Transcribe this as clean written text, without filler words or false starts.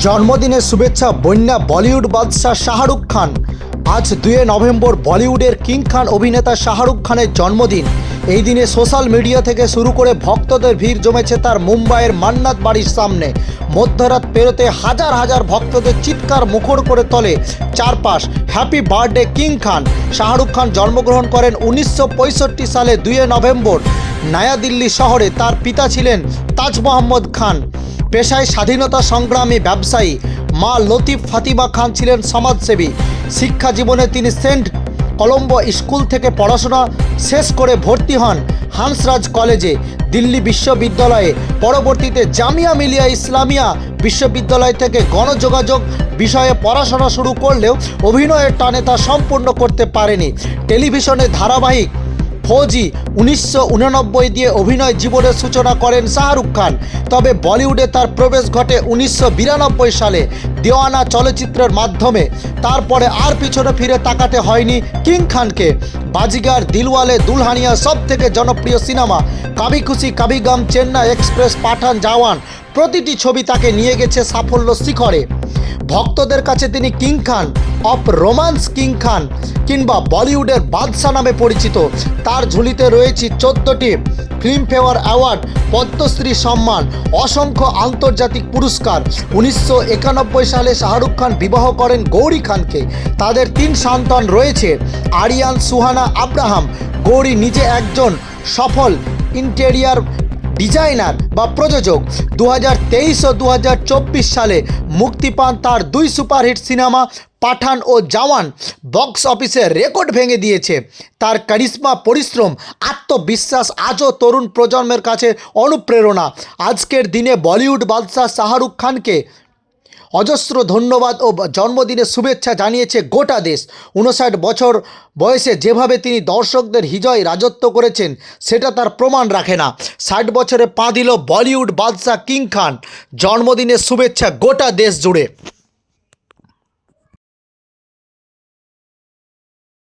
জন্মদিনের শুভেচ্ছা বন্যা বলিউড বাদশাহ শাহরুখ খান। আজ 2 নভেম্বর বলিউডের কিং খান অভিনেতা শাহরুখ খানের জন্মদিন। এই দিনে সোশ্যাল মিডিয়া থেকে শুরু করে ভক্তদের ভিড় জমেছে তার মুম্বাইয়ের মান্নাত বাড়ির সামনে। মধ্যরাত পেরোতে হাজার হাজার ভক্তদের চিৎকার মুখর করে তোলে চারপাশ। হ্যাপি বার্থডে কিং খান। শাহরুখ খান জন্মগ্রহণ করেন 1965 সালে 2 নভেম্বর নয়াদিল্লি শহরে। তার পিতা ছিলেন তাজ মোহাম্মদ খান, পেশায় স্বাধীনতা সংগ্রামী ব্যবসায়ী। মা লতিফ ফাতিমা খান ছিলেন সমাজসেবী। শিক্ষা জীবনে তিনি সেন্ট কলম্বো স্কুল থেকে পড়াশোনা শেষ করে ভর্তি হন হান্সরাজ কলেজে, দিল্লি বিশ্ববিদ্যালয়ে। পরবর্তীতে জামিয়া মিলিয়া ইসলামিয়া বিশ্ববিদ্যালয় থেকে গণযোগাযোগ বিষয়ে পড়াশোনা শুরু করলেও অভিনয়ের টানে তা সম্পূর্ণ করতে পারেনি। টেলিভিশনে ধারাবাহিক ফৌজি 1989 দিয়ে অভিনয় জীবনের সূচনা করেন শাহরুখ খান। তবে বলিউডে তার প্রবেশ ঘটে 1992 সালে দেওয়ানা চলচ্চিত্রের মাধ্যমে। তারপরে আর পিছনে ফিরে তাকাতে হয়নি কিং খানকে। বাজিগার, দিলওয়ালে দুলহানিয়া সব থেকে জনপ্রিয় সিনেমা, কাভি খুশি কাভি গম, চেন্নাই এক্সপ্রেস, পাঠান, জওয়ান প্রতিটি ছবি তাকে নিয়ে গেছে সাফল্য শিখরে। ভক্তদের কাছে তিনি king Khan of romance, king Khan কিংবা বলিউডের বাদশা নামে পরিচিত। তার ঝুলিতে রয়েছে 14টি ফিল্মফেয়ার অ্যাওয়ার্ড, পদ্মশ্রী সম্মান, অসংখ্য আন্তর্জাতিক পুরস্কার। 1991 সালে শাহরুখ খান বিবাহ করেন গৌরী খানকে। তাদের 3 সন্তান রয়েছে, আরিয়ান, সুহানা, আব্রাহাম। গৌরী নিজে একজন সফল ইন্টেরিয়ার ডিজাইনার বা প্রযোজক। 2023 ও 2024 সালে মুক্তি পান তার 2 সুপারহিট সিনেমা পাঠান ও জওয়ান। বক্স অফিসে রেকর্ড ভেঙে দিয়েছে। তার কারিশমা, পরিশ্রম, আত্মবিশ্বাস আজও তরুণ প্রজন্মের কাছে অনুপ্রেরণা। আজকের দিনে বলিউড বাদশাহ শাহরুখ খানকে অজস্র ধন্যবাদ ও জন্মদিনের শুভেচ্ছা জানিয়েছে গোটা দেশ। 59 বছর বয়সে যেভাবে তিনি দর্শকদের হৃদয় রাজত্ব করেছেন সেটা তার প্রমাণ রাখে না। 60 বছরে পা দিল বলিউড বাদশাহ কিং খান। জন্মদিনের শুভেচ্ছা গোটা দেশ জুড়ে।